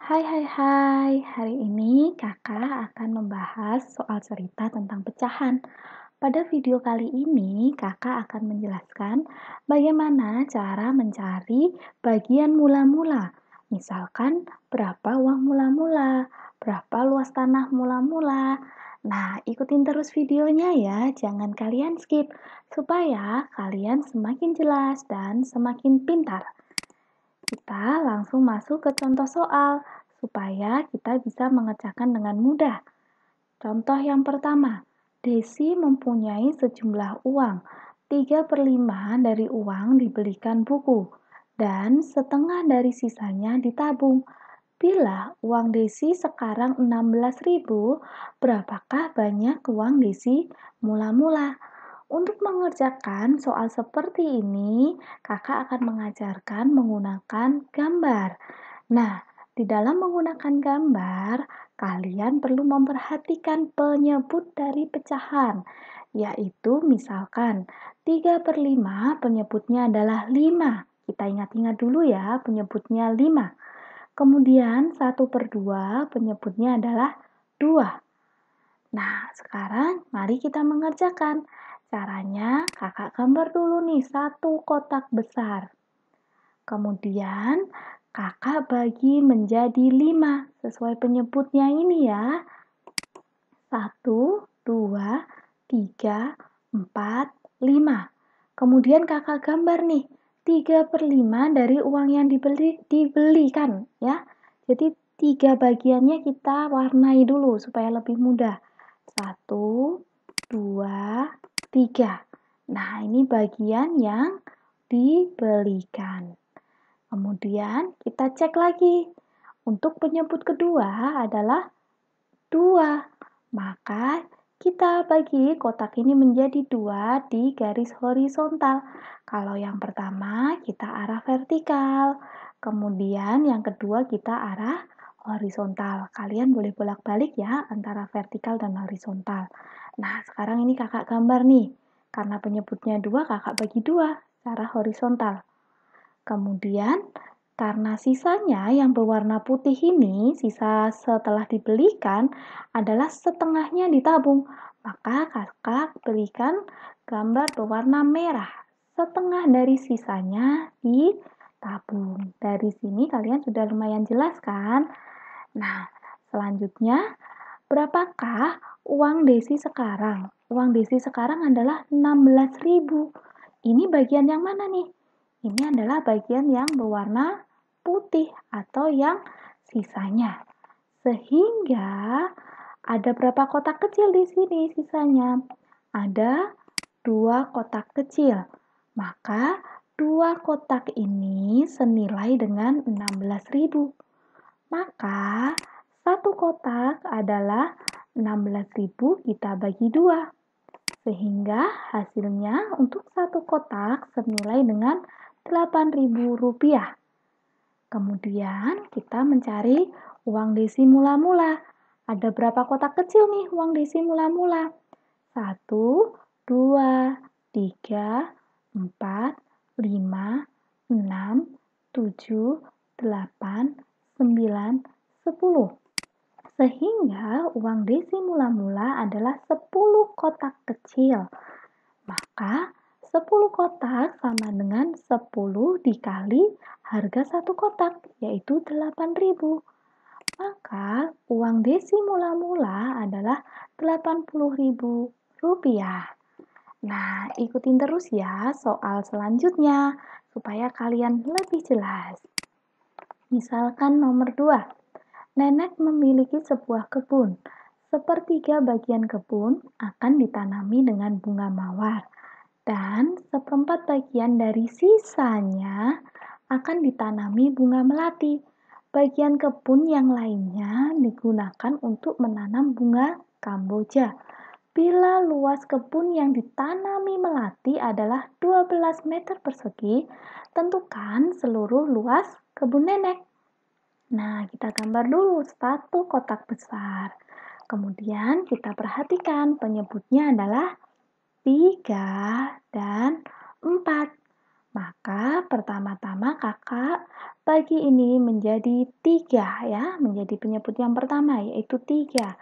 Hai, hari ini kakak akan membahas soal cerita tentang pecahan. Pada video kali ini, kakak akan menjelaskan bagaimana cara mencari bagian mula-mula. Misalkan, berapa uang mula-mula, berapa luas tanah mula-mula. Nah, ikutin terus videonya ya, jangan kalian skip, supaya kalian semakin jelas dan semakin pintar. Kita langsung masuk ke contoh soal, supaya kita bisa mengerjakan dengan mudah. Contoh yang pertama, Desi mempunyai sejumlah uang. 3/5 dari uang dibelikan buku, dan setengah dari sisanya ditabung. Bila uang Desi sekarang 16.000, berapakah banyak uang Desi mula-mula? Untuk mengerjakan soal seperti ini, kakak akan mengajarkan menggunakan gambar. Nah, di dalam menggunakan gambar, kalian perlu memperhatikan penyebut dari pecahan, yaitu misalkan 3/5 penyebutnya adalah 5. Kita ingat-ingat dulu ya, penyebutnya 5. Kemudian 1/2 penyebutnya adalah 2. Nah, sekarang mari kita mengerjakan. Caranya, kakak gambar dulu nih satu kotak besar. Kemudian, kakak bagi menjadi 5 sesuai penyebutnya ini ya. 1, 2, 3, 4, 5. Kemudian kakak gambar nih 3/5 dari uang yang dibelikan ya. Jadi 3 bagiannya kita warnai dulu supaya lebih mudah. 1, 2, 3. Nah, ini bagian yang dibelikan. Kemudian kita cek lagi. Untuk penyebut kedua adalah 2. Maka kita bagi kotak ini menjadi 2 di garis horizontal. Kalau yang pertama kita arah vertikal, kemudian yang kedua kita arah horizontal. Kalian boleh bolak-balik ya antara vertikal dan horizontal. Nah, sekarang ini kakak gambar nih. Karena penyebutnya 2, kakak bagi 2 secara horizontal. Kemudian, karena sisanya yang berwarna putih ini, sisa setelah dibelikan adalah setengahnya ditabung, maka kakak berikan gambar berwarna merah. Setengah dari sisanya ditabung. Dari sini kalian sudah lumayan jelas kan? Nah, selanjutnya, berapakah uang Desi sekarang? Uang Desi sekarang adalah 16.000. Ini bagian yang mana nih? Ini adalah bagian yang berwarna putih atau yang sisanya. Sehingga ada berapa kotak kecil di sini sisanya? Ada 2 kotak kecil. Maka 2 kotak ini senilai dengan 16.000. Maka satu kotak adalah 16.000 kita bagi 2. Sehingga hasilnya untuk satu kotak senilai dengan Rp8.000. Kemudian kita mencari uang Desi mula-mula. Ada berapa kotak kecil nih uang Desi mula-mula? 1, 2, 3, 4, 5, 6, 7, 8, 9, 10. Sehingga uang Desi mula-mula adalah 10 kotak kecil. Maka 10 kotak sama dengan 10 dikali harga satu kotak, yaitu 8.000. Maka uang Desi mula-mula adalah Rp80.000. Nah, ikutin terus ya soal selanjutnya supaya kalian lebih jelas. Misalkan nomor 2. Nenek memiliki sebuah kebun. Sepertiga bagian kebun akan ditanami dengan bunga mawar, dan seperempat bagian dari sisanya akan ditanami bunga melati. Bagian kebun yang lainnya digunakan untuk menanam bunga kamboja. Bila luas kebun yang ditanami melati adalah 12 meter persegi, tentukan seluruh luas kebun nenek. Nah, kita gambar dulu satu kotak besar. Kemudian kita perhatikan penyebutnya adalah 3 dan 4. Maka pertama-tama kakak bagi ini menjadi 3 ya, menjadi penyebut yang pertama yaitu 3.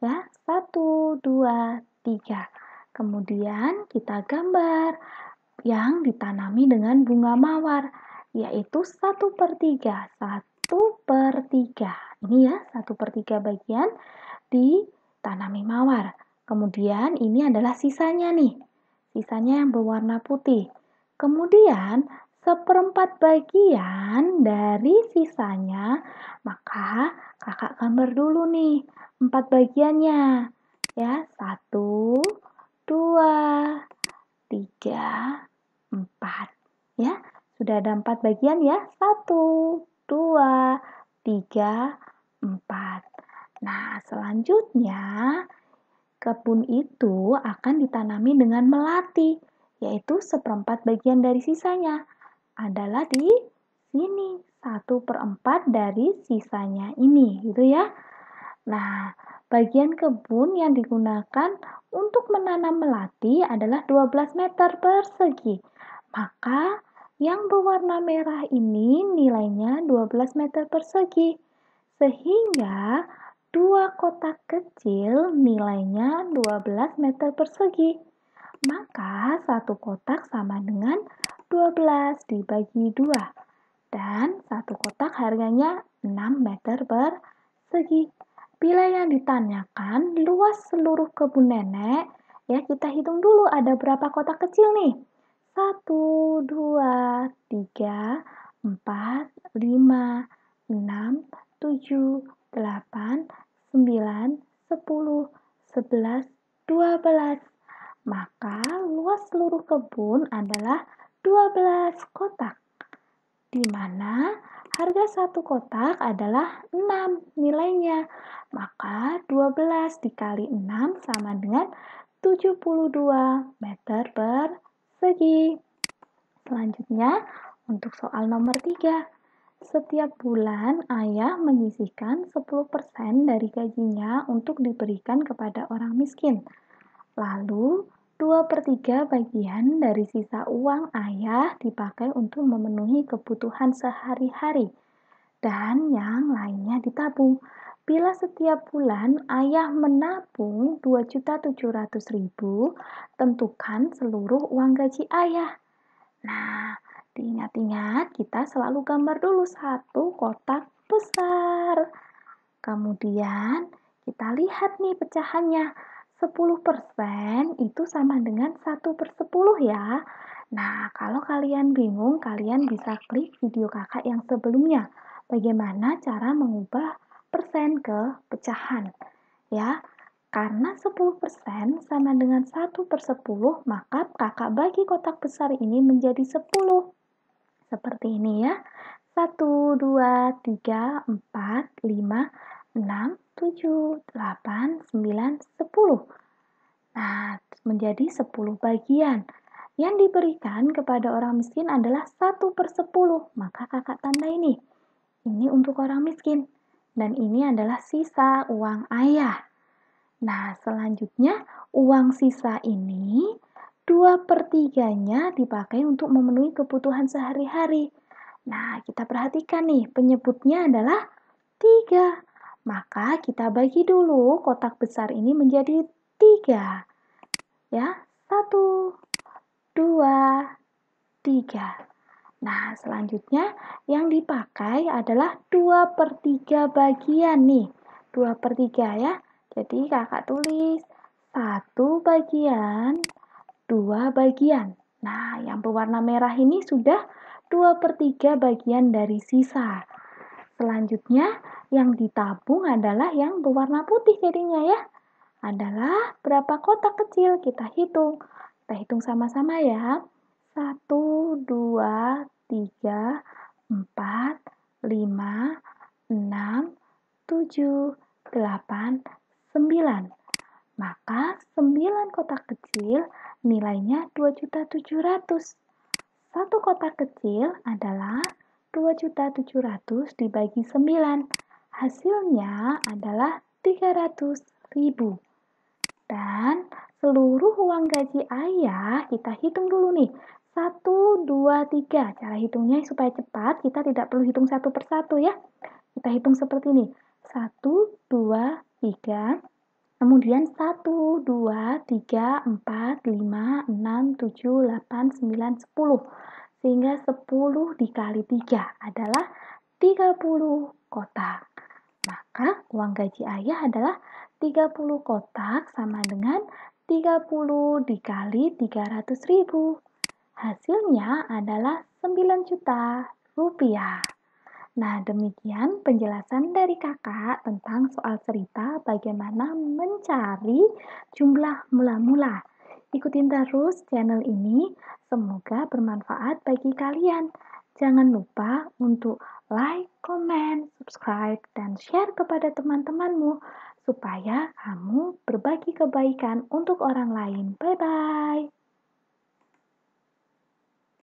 Ya, 1, 2, 3. Kemudian kita gambar yang ditanami dengan bunga mawar, yaitu 1/3. 1/3. Ini ya, 1/3 bagian ditanami mawar. Kemudian ini adalah sisanya nih. Sisanya yang berwarna putih. Kemudian 1/4 bagian dari sisanya, maka kakak gambar dulu nih 4 bagiannya. Ya, 1, 2, 3, 4. Ya, sudah ada 4 bagian ya. 1, 2, 3, 4. Nah, selanjutnya kebun itu akan ditanami dengan melati, yaitu 1/4 bagian dari sisanya. Adalah di sini, 1/4 dari sisanya ini, gitu ya. Nah, bagian kebun yang digunakan untuk menanam melati adalah 12 meter persegi. Maka yang berwarna merah ini nilainya 12 meter persegi. Sehingga 2 kotak kecil nilainya 12 meter persegi. Maka satu kotak sama dengan 12 dibagi 2. Dan satu kotak harganya 6 meter persegi. Bila yang ditanyakan luas seluruh kebun nenek, ya kita hitung dulu ada berapa kotak kecil nih. 1, 2, 3, 4, 5, 6, 7, 8, 9, 10, 11, 12. Maka luas seluruh kebun adalah 12 kotak, di mana harga satu kotak adalah 6 nilainya. Maka 12 dikali 6 sama dengan 72 meter persegi. Selanjutnya, untuk soal nomor 3. Setiap bulan ayah menyisihkan 10% dari gajinya untuk diberikan kepada orang miskin. Lalu, 2/3 bagian dari sisa uang ayah dipakai untuk memenuhi kebutuhan sehari-hari, dan yang lainnya ditabung. Bila setiap bulan ayah menabung 2.700.000, tentukan seluruh uang gaji ayah. Nah, diingat-ingat kita selalu gambar dulu satu kotak besar. Kemudian kita lihat nih pecahannya. 10% itu sama dengan 1/10 ya. Nah, kalau kalian bingung, kalian bisa klik video kakak yang sebelumnya. Bagaimana cara mengubah persen ke pecahan. Ya, karena 10% sama dengan 1/10, maka kakak bagi kotak besar ini menjadi 10. Seperti ini ya. 1, 2, 3, 4, 5, 6, 7, 8, 9, 10. Nah, menjadi 10 bagian. Yang diberikan kepada orang miskin adalah 1/10. Maka kakak tanda ini. Ini untuk orang miskin. Dan ini adalah sisa uang ayah. Nah, selanjutnya uang sisa ini 2/3-nya dipakai untuk memenuhi kebutuhan sehari-hari. Nah, kita perhatikan nih, penyebutnya adalah 3. Maka kita bagi dulu kotak besar ini menjadi 3. Ya, 1, 2, 3. Nah, selanjutnya yang dipakai adalah 2/3 bagian nih. 2/3 ya. Jadi kakak tulis 1 bagian, 2 bagian. Nah, yang berwarna merah ini sudah 2/3 bagian dari sisa. Selanjutnya yang ditabung adalah yang berwarna putih jadinya ya. Adalah berapa kotak kecil, kita hitung. Kita hitung sama-sama ya. 1, 2, 3, 4, 5, 6, 7, 8, 9. Maka 9 kotak kecil nilainya 2.700.000. Satu kotak kecil adalah 2.700.000 dibagi 9. Hasilnya adalah 300.000. Dan seluruh uang gaji ayah kita hitung dulu nih. 1, 2, 3. Cara hitungnya supaya cepat, kita tidak perlu hitung satu persatu ya. Kita hitung seperti ini. 1, 2, 3. Kemudian 1, 2, 3, 4, 5, 6, 7, 8, 9, 10. Sehingga 10 dikali 3 adalah 30 kotak. Maka uang gaji ayah adalah 30 kotak sama dengan 30 dikali 300.000. Hasilnya adalah 9 juta rupiah. Nah, demikian penjelasan dari kakak tentang soal cerita bagaimana mencari jumlah mula-mula. Ikutin terus channel ini, semoga bermanfaat bagi kalian. Jangan lupa untuk like, comment, subscribe, dan share kepada teman-temanmu supaya kamu berbagi kebaikan untuk orang lain. Bye-bye.